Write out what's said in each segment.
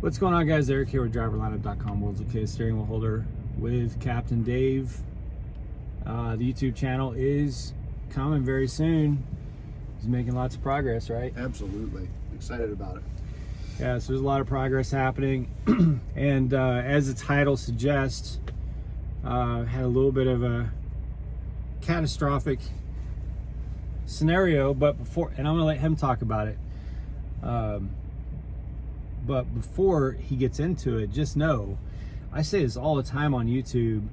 What's going on, guys? Eric here with driverlineup.com, world's okay steering wheel holder with Captain Dave. The YouTube channel is coming very soon. He's making lots of progress, right? Absolutely. Excited about it. Yeah, so there's a lot of progress happening. And as the title suggests, had a little bit of a catastrophic scenario, but before, and I'm gonna let him talk about it. But before he gets into it, just know, I say this all the time on YouTube,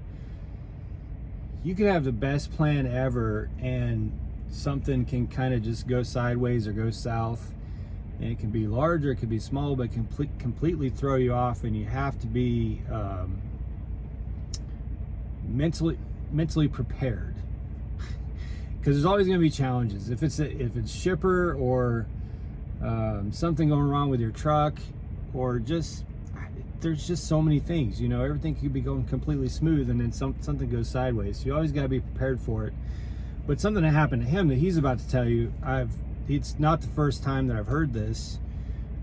you can have the best plan ever and something can kind of just go sideways or go south. And it can be large or it can be small, but completely throw you off, and you have to be mentally prepared. Because there's always going to be challenges. If it's shipper or something going wrong with your truck, or just there's just so many things, you know, everything could be going completely smooth and then something goes sideways. So you always got to be prepared for it. But something that happened to him that he's about to tell you, it's not the first time that I've heard this.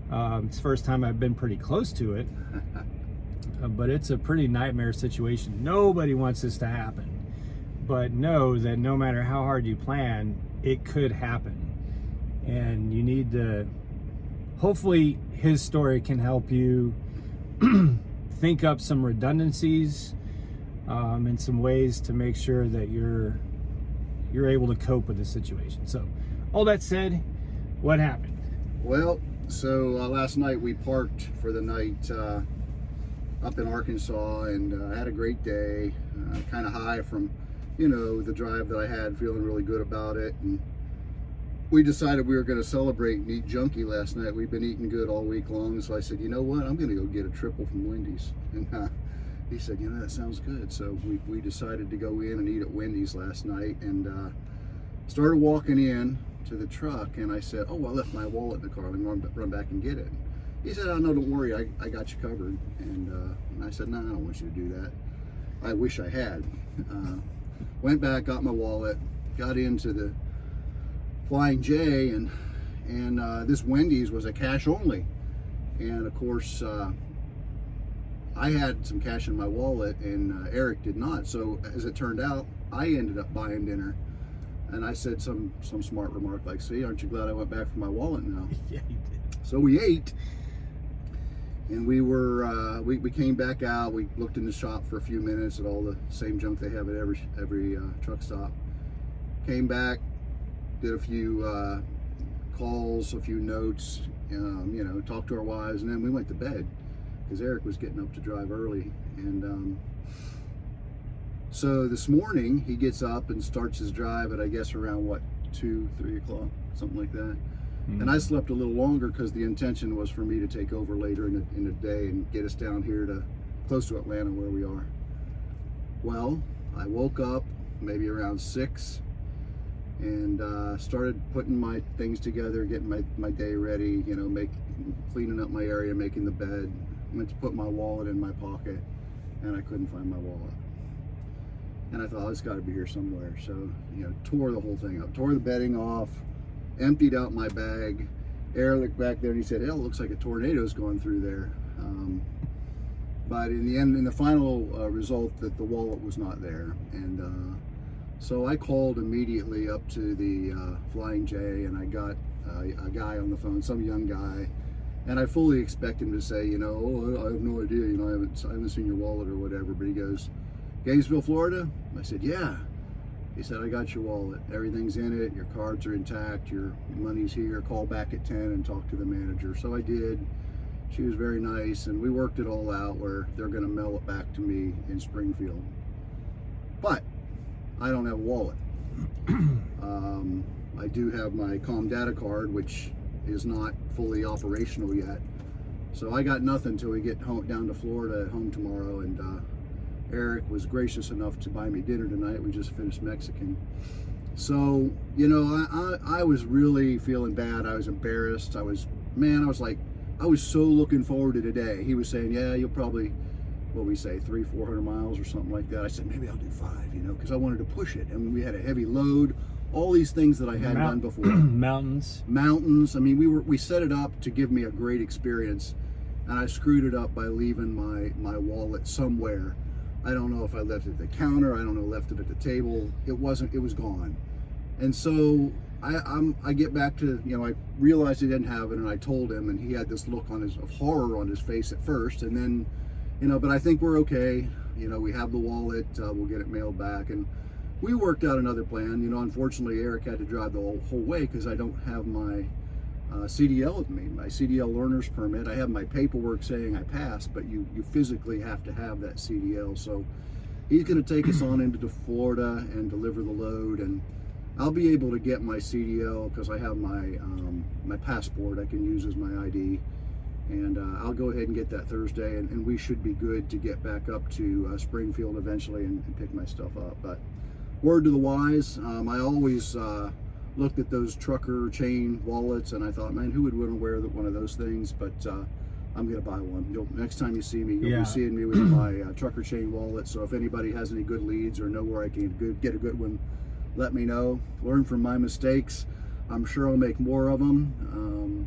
It's the first time I've been pretty close to it. But it's a pretty nightmare situation. Nobody wants this to happen. But know that no matter how hard you plan, it could happen. And you need to, hopefully his story can help you think up some redundancies and some ways to make sure that you're able to cope with the situation. So all that said, what happened? Well, so last night we parked for the night up in Arkansas, and had a great day, kind of high from, you know, the drive that I had, feeling really good about it. And we decided we were going to celebrate and eat junkie last night. We've been eating good all week long, so I said, you know what, I'm going to go get a triple from Wendy's. And he said, you know, that sounds good. So we decided to go in and eat at Wendy's last night, and started walking in to the truck, and I said, oh, I left my wallet in the car. Let me run back and get it. He said, oh, no, don't worry, I got you covered. And I said, no, I don't want you to do that. I wish I had. Went back, got my wallet, got into the Flying J, and this Wendy's was a cash only. And of course, I had some cash in my wallet, and Eric did not. So as it turned out, I ended up buying dinner. And I said some smart remark like, see, aren't you glad I went back for my wallet now? Yeah, you did. So we ate, and we came back out. We looked in the shop for a few minutes at all the same junk they have at every truck stop. Came back, did a few calls, a few notes, you know, talked to our wives, and then we went to bed because Eric was getting up to drive early. And so this morning he gets up and starts his drive at, I guess, around what, 2, 3 o'clock, something like that. And I slept a little longer because the intention was for me to take over later in the day and get us down here to close to Atlanta where we are. Well, I woke up maybe around 6 and started putting my things together, getting my day ready, you know, cleaning up my area, making the bed. Went to put my wallet in my pocket, and I couldn't find my wallet. And I thought, oh, it's got to be here somewhere. So, you know, tore the whole thing up, tore the bedding off, emptied out my bag. Eric looked back there and he said, hell, it looks like a tornado's going through there. But in the end, in the final result, that the wallet was not there. And so I called immediately up to the Flying J, and I got a guy on the phone, some young guy. And I fully expect him to say, you know, oh, I have no idea, you know, I haven't seen your wallet or whatever. But he goes, Gainesville, Florida? I said, yeah. He said, I got your wallet. Everything's in it. Your cards are intact. Your money's here. Call back at 10 and talk to the manager. So I did. She was very nice, and we worked it all out where they're going to mail it back to me in Springfield. But I don't have a wallet. I do have my Com Data card, which is not fully operational yet. So I got nothing till we get down to Florida at home tomorrow. And Eric was gracious enough to buy me dinner tonight. We just finished Mexican. So, you know, I was really feeling bad. I was embarrassed. I was so looking forward to today. He was saying, yeah, you'll probably, what we say, 300-400 miles or something like that. I said, maybe I'll do 5, you know, because I wanted to push it. I mean, we had a heavy load, all these things that I hadn't done before. Mountains. I mean, we set it up to give me a great experience. and I screwed it up by leaving my wallet somewhere. I don't know if I left it at the counter, I don't know, left it at the table. It was gone. And so I get back to, you know, I realized he didn't have it, and I told him, and he had this look of horror on his face at first, and then, you know, but I think we're okay. You know, we have the wallet, we'll get it mailed back, and we worked out another plan. You know, unfortunately, Eric had to drive the whole way because I don't have my CDL with me, my CDL learner's permit. I have my paperwork saying I passed, but you physically have to have that CDL. So he's going to take us on into Florida and deliver the load, and I'll be able to get my CDL because I have my my passport I can use as my ID, and I'll go ahead and get that Thursday, and we should be good to get back up to Springfield eventually and pick my stuff up. But word to the wise, I always looked at those trucker chain wallets, and I thought, man, who would want to wear one of those things? But I'm gonna buy one. Next time you see me, you'll be seeing me with my trucker chain wallet. So if anybody has any good leads or know where I can get a good one, let me know. Learn from my mistakes. I'm sure I'll make more of them.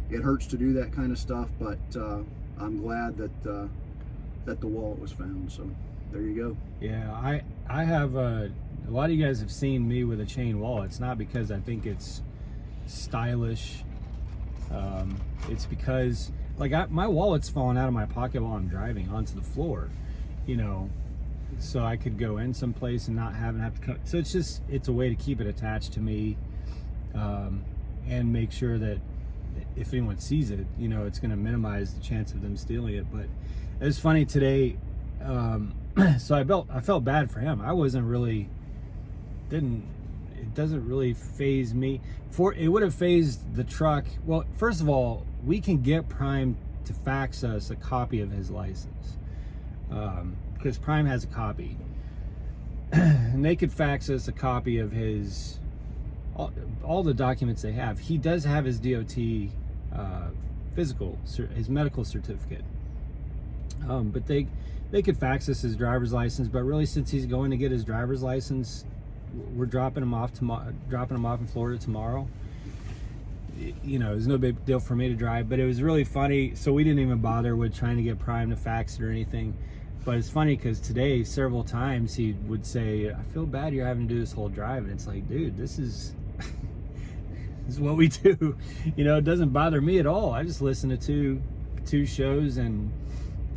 It hurts to do that kind of stuff, but I'm glad that the wallet was found. So there you go. Yeah, I have a lot of you guys have seen me with a chain wallet. It's not because I think it's stylish. It's because, like, my wallet's falling out of my pocket while I'm driving onto the floor, you know, so I could go in someplace and not have to come. So it's a way to keep it attached to me, and make sure that if anyone sees it, you know, it's going to minimize the chance of them stealing it. But it was funny today. So I felt bad for him. I wasn't really, it doesn't really faze me. It would have fazed the truck. Well, first of all, we can get Prime to fax us a copy of his license, because Prime has a copy, and they could fax us a copy of his all the documents they have. He does have his DOT physical, his medical certificate, but they could fax us his driver's license. But really, since he's going to get his driver's license, we're dropping him off in Florida tomorrow. You know, it's no big deal for me to drive, but it was really funny. So we didn't even bother with trying to get Prime to fax it or anything. But it's funny because today, several times he would say, "I feel bad you're having to do this whole drive," and it's like, dude, this is this is what we do. You know, it doesn't bother me at all. I just listened to two shows and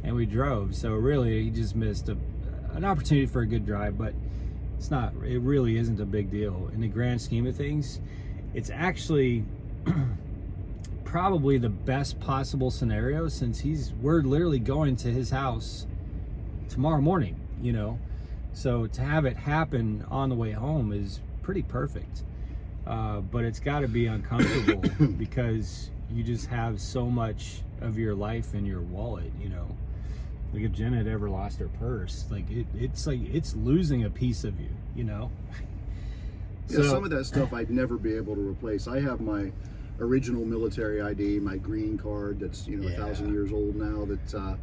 we drove. So really, he just missed an opportunity for a good drive, but it really isn't a big deal in the grand scheme of things. It's actually probably the best possible scenario, since we're literally going to his house tomorrow morning, you know, so to have it happen on the way home is pretty perfect. But it's got to be uncomfortable because you just have so much of your life in your wallet, you know. Like if Jen had ever lost her purse, like it's losing a piece of you, you know. Yeah, so some of that stuff I'd never be able to replace. I have my original military ID, my green card that's, you know, 1,000 years old now, that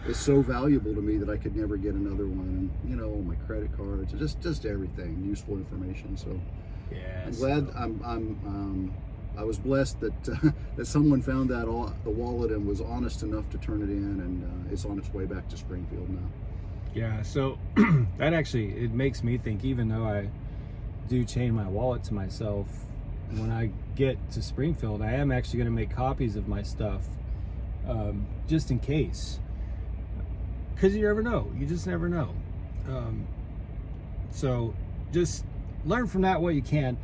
is so valuable to me that I could never get another one. And, you know, my credit cards, just everything, useful information. So yeah, I'm glad I was blessed that that someone found the wallet and was honest enough to turn it in, and it's on its way back to Springfield now. Yeah, so that actually, it makes me think, even though I do chain my wallet to myself, when I get to Springfield, I am actually going to make copies of my stuff, just in case, because you never know. You just never know. So just learn from that what you can.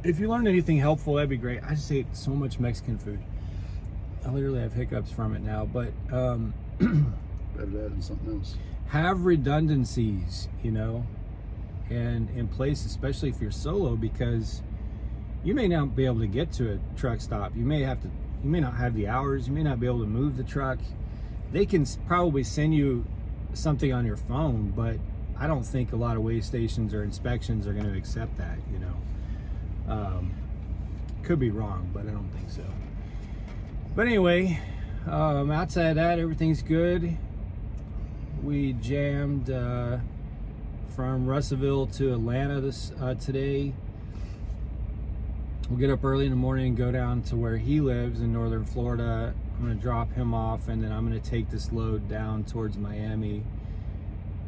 If you learned anything helpful, that'd be great. I just ate so much Mexican food. I literally have hiccups from it now. But better that than something else. Have redundancies, you know, and in place, especially if you're solo, because you may not be able to get to a truck stop. You may not have the hours. You may not be able to move the truck. They can probably send you something on your phone, but I don't think a lot of weigh stations or inspections are going to accept that, you know. Could be wrong, but I don't think so. But anyway, outside of that, everything's good. We jammed from Russellville to Atlanta today. We'll get up early in the morning and go down to where he lives in northern Florida I'm gonna drop him off, and then I'm gonna take this load down towards Miami.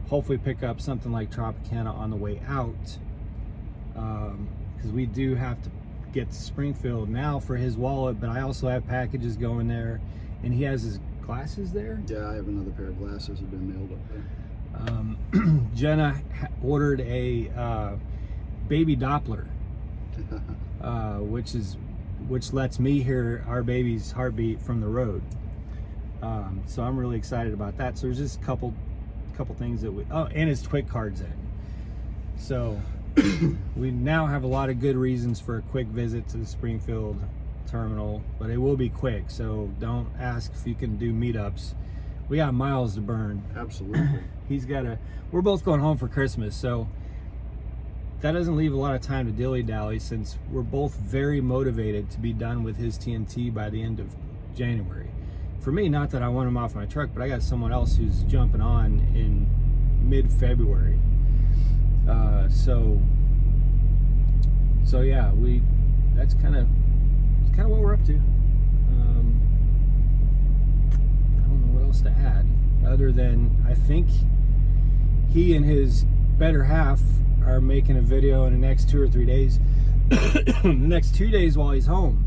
Hopefully pick up something like Tropicana on the way out, because we do have to get to Springfield now for his wallet, but I also have packages going there, and he has his glasses there. Yeah, I have another pair of glasses have been mailed up there. Jenna ordered a baby Doppler, which lets me hear our baby's heartbeat from the road. So I'm really excited about that. So there's just a couple things that and his Twig card's in. So we now have a lot of good reasons for a quick visit to the Springfield terminal, but it will be quick. So don't ask if you can do meetups. We got miles to burn. Absolutely. We're both going home for Christmas, so that doesn't leave a lot of time to dilly-dally, since we're both very motivated to be done with his TNT by the end of January. For me, not that I want him off my truck, but I got someone else who's jumping on in mid-February. So yeah, that's kind of what we're up to. I don't know what else to add, other than I think he and his better half are making a video in the next 2 or 3 days. The next 2 days while he's home.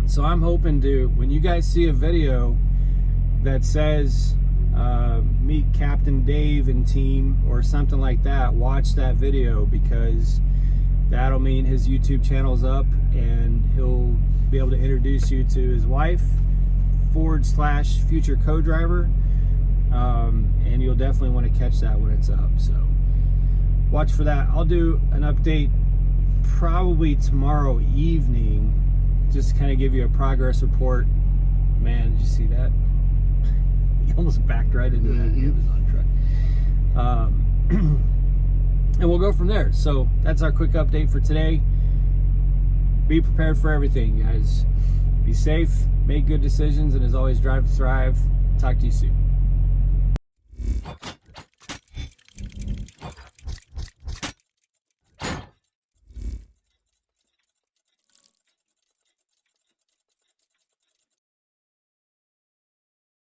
So I'm hoping to, when you guys see a video that says meet Captain Dave and team or something like that, watch that video, because that'll mean his YouTube channel's up and he'll be able to introduce you to his wife / future co-driver, and you'll definitely want to catch that when it's up. So watch for that. I'll do an update probably tomorrow evening, just to kind of give you a progress report. Man, did you see that? He almost backed right into that Amazon truck. And we'll go from there. So that's our quick update for today. Be prepared for everything, guys. Be safe, make good decisions, and as always, drive to thrive. Talk to you soon.